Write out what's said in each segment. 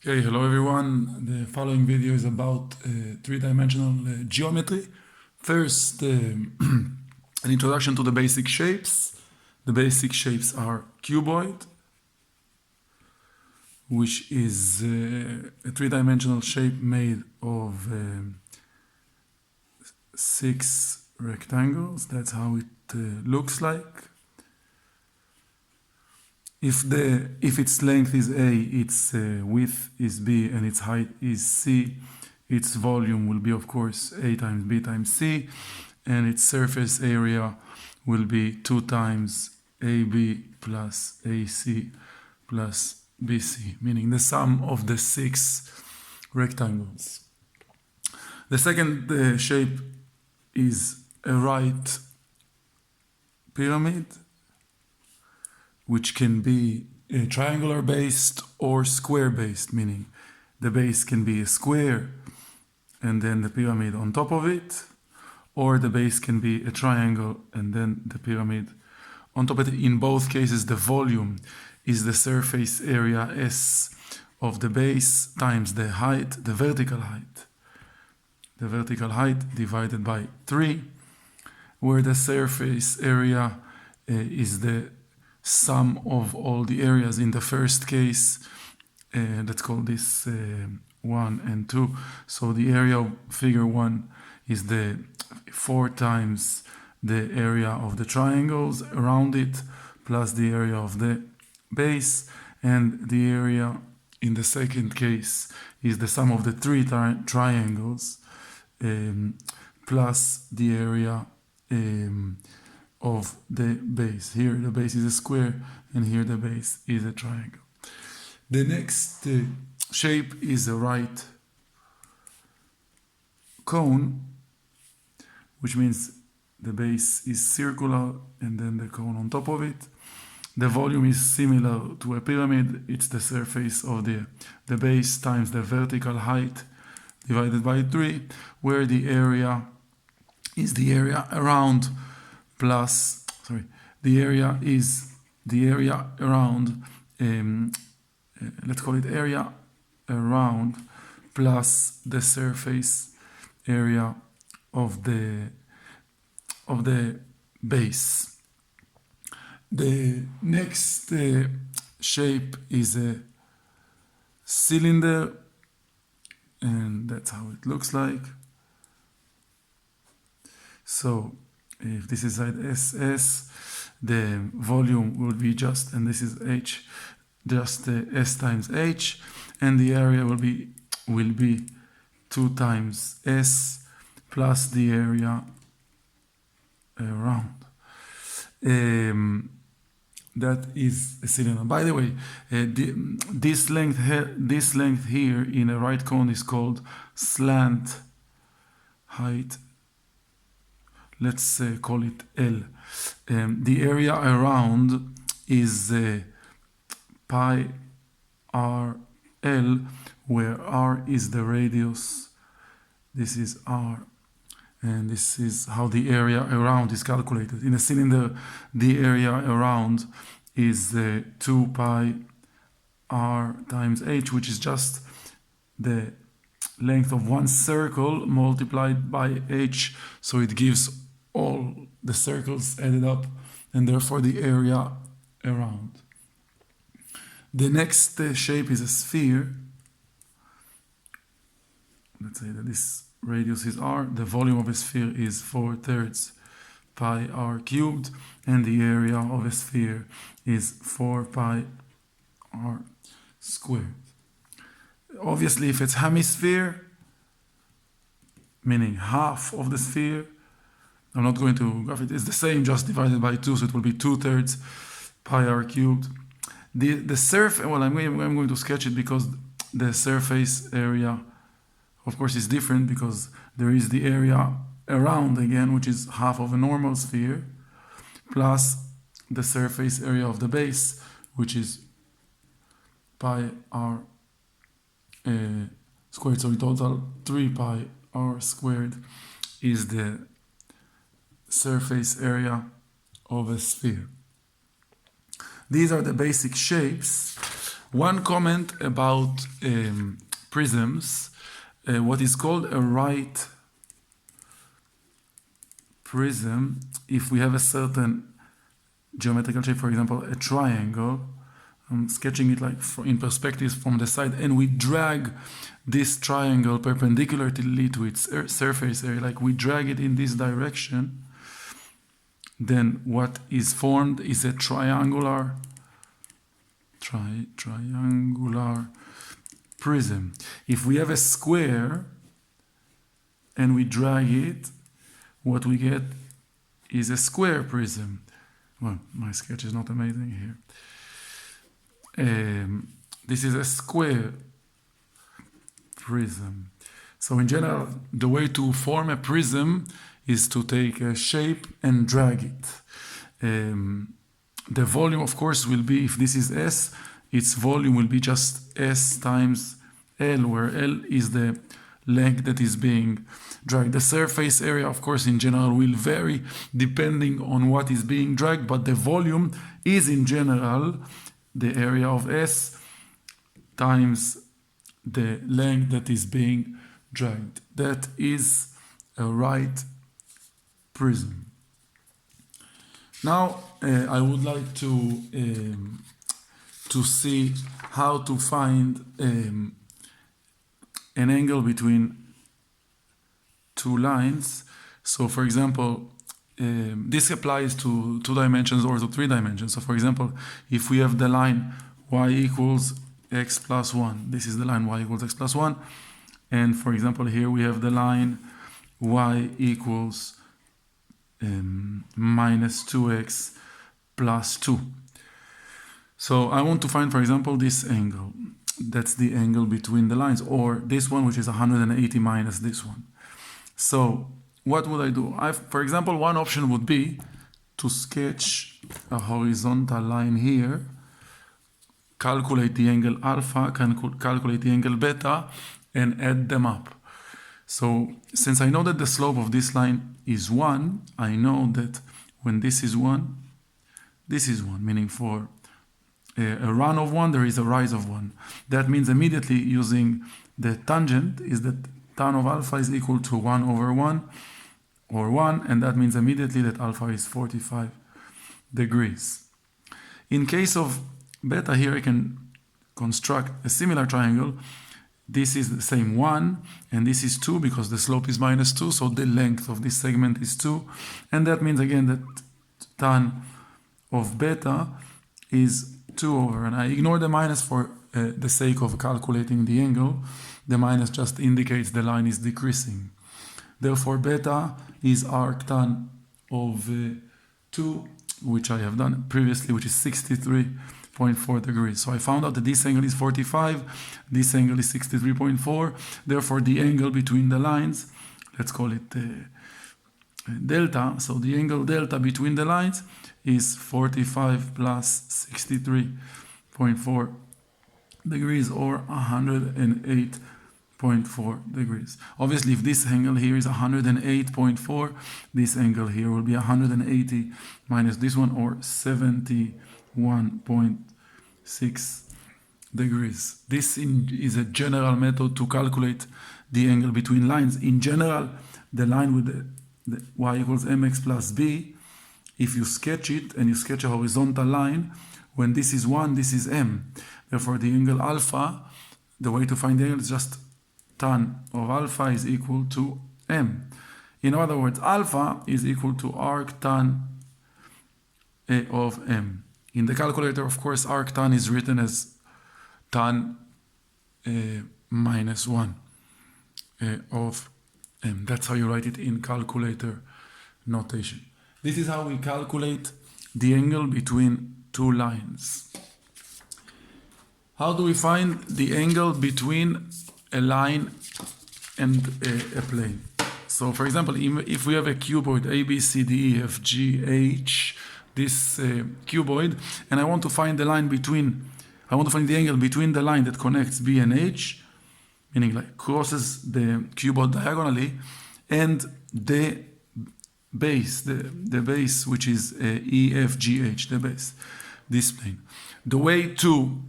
Okay, hello everyone. The following video is about three-dimensional geometry. First, an introduction to the basic shapes. The basic shapes are cuboid, which is a three-dimensional shape made of 6 rectangles. That's how it looks like. If its length is A, its width is B, and its height is C, its volume will be, of course, A times B times C, and its surface area will be 2 times AB plus AC plus BC, meaning the sum of the 6 rectangles. The second shape is a right pyramid, which can be triangular based or square based, meaning the base can be a square and then the pyramid on top of it, or the base can be a triangle and then the pyramid on top of it. In both cases, the volume is the surface area S of the base times the height, the vertical height. The vertical height divided by 3, where the surface area is the sum of all the areas. In the first case, let's call this 1 and 2. So the area of figure 1 is the 4 times the area of the triangles around it, plus the area of the base, and the area in the second case is the sum of the 3 triangles plus the area of the base. Here the base is a square and here the base is a triangle. The next shape is a right cone, which means the base is circular and then the cone on top of it. The volume is similar to a pyramid. It's the surface of the base times the vertical height divided by 3, where the area is the area around plus, the area is the area around, let's call it area around plus the surface area of the base. The next shape is a cylinder, and that's how it looks like. So if this is side SS, the volume will be just, and this is H, just S times H, and the area will be 2 times S plus the area around. That is a cylinder. By the way, this length here in a right cone is called slant height. Let's call it L. The area around is pi r L, where r is the radius. This is r. And this is how the area around is calculated. In a cylinder, the area around is 2 pi r times h, which is just the length of one circle multiplied by h. So it gives all the circles added up, and therefore the area around. The next shape is a sphere. Let's say that this radius is r. The volume of a sphere is 4/3 pi r cubed, and the area of a sphere is 4 pi r squared. Obviously, if it's hemisphere, meaning half of the sphere, I'm not going to graph it, it's the same, just divided by 2, so it will be 2/3 pi r cubed. The surface, well, I'm going to sketch it because the surface area, of course, is different, because there is the area around again, which is half of a normal sphere, plus the surface area of the base, which is pi r squared. So in total, 3 pi r squared is the surface area of a sphere. These are the basic shapes. One comment about prisms, what is called a right prism, if we have a certain geometrical shape, for example, a triangle, I'm sketching it like in perspectives from the side, and we drag this triangle perpendicularly to its surface area, like we drag it in this direction, then what is formed is a triangular prism. If we have a square and we drag it, what we get is a square prism. Well, my sketch is not amazing here. This is a square prism. So in general, the way to form a prism is to take a shape and drag it. The volume, of course, will be, if this is S, its volume will be just S times L, where L is the length that is being dragged. The surface area, of course, in general will vary depending on what is being dragged, but the volume is in general the area of S times the length that is being dragged. That is a right prism. Now I would like to see how to find an angle between two lines. So for example, this applies to 2 dimensions or to 3 dimensions. So for example, if we have the line y equals x plus 1, this is the line y equals x plus 1, and for example here we have the line y equals minus 2x plus 2. So I want to find, for example, this angle. That's the angle between the lines, or this one, which is 180 minus this one. So what would I do? For example, one option would be to sketch a horizontal line here, calculate the angle alpha, calculate the angle beta, and add them up. So since I know that the slope of this line is 1, I know that when this is 1, this is 1, meaning for a run of 1, there is a rise of 1. That means immediately using the tangent is that tan of alpha is equal to 1 over 1, or 1, and that means immediately that alpha is 45 degrees. In case of beta, here I can construct a similar triangle. This is the same 1, and this is 2 because the slope is minus 2, so the length of this segment is 2, and that means again that tan of beta is 2 over, and I ignore the minus for the sake of calculating the angle. The minus just indicates the line is decreasing. Therefore, beta is arctan of 2, which I have done previously, which is 63.4 degrees. So I found out that this angle is 45, this angle is 63.4. Therefore, the angle between the lines, let's call it delta. So the angle delta between the lines is 45 plus 63.4 degrees, or 108.4 degrees. Obviously, if this angle here is 108.4, this angle here will be 180 minus this one, or 71.6 degrees. This is a general method to calculate the angle between lines. In general, the line with the y equals mx plus b, if you sketch it and you sketch a horizontal line, when this is 1, this is m. Therefore, the angle alpha, the way to find the angle is just tan of alpha is equal to m. In other words, alpha is equal to arctan of m. In the calculator, of course, arctan is written as tan minus 1 of m. That's how you write it in calculator notation. This is how we calculate the angle between two lines. How do we find the angle between a line and a plane? So for example, if we have a cuboid A, B, C, D, E, F, G, H, this cuboid, and I want to find the line between, I want to find the angle between the line that connects B and H, meaning like crosses the cuboid diagonally, and the base, the base which is E, F, G, H, the base, this plane. The way to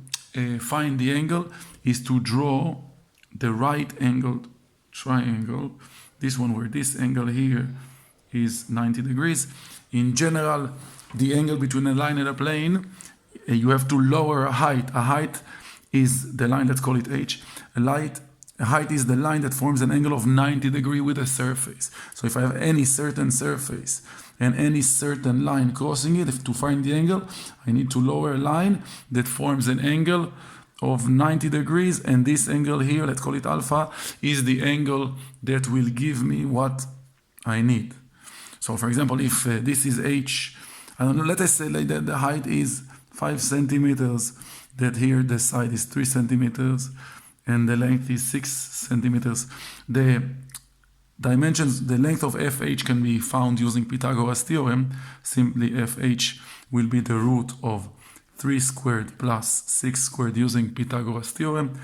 find the angle is to draw the right angled triangle, this one where this angle here is 90 degrees. In general, the angle between a line and a plane, you have to lower a height. A height is the line, let's call it H. A height is the line that forms an angle of 90 degrees with a surface. So if I have any certain surface and any certain line crossing it, to find the angle, I need to lower a line that forms an angle of 90 degrees, and this angle here, let's call it alpha, is the angle that will give me what I need. So for example, if this is H, I don't know, let us say like that the height is 5 centimeters, that here the side is 3 centimeters, and the length is 6 centimeters. The dimensions, the length of FH can be found using Pythagoras theorem. Simply FH will be the root of 3 squared plus 6 squared using Pythagoras theorem.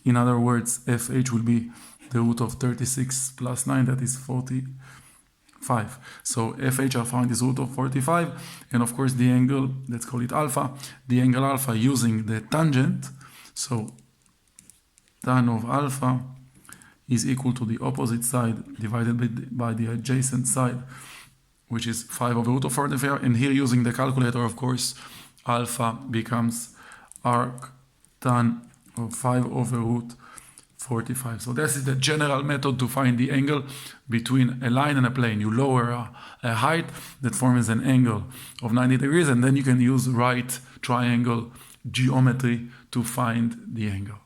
In other words, FH will be the root of 36 plus 9, that is 45. So FH I found is root of 45, and of course the angle, let's call it alpha, the angle alpha using the tangent, so tan of alpha is equal to the opposite side divided by the adjacent side, which is 5 over root of 45, and here using the calculator, of course, alpha becomes arc tan of 5 over root 45. So this is the general method to find the angle between a line and a plane. You lower a height that forms an angle of 90 degrees, and then you can use right triangle geometry to find the angle.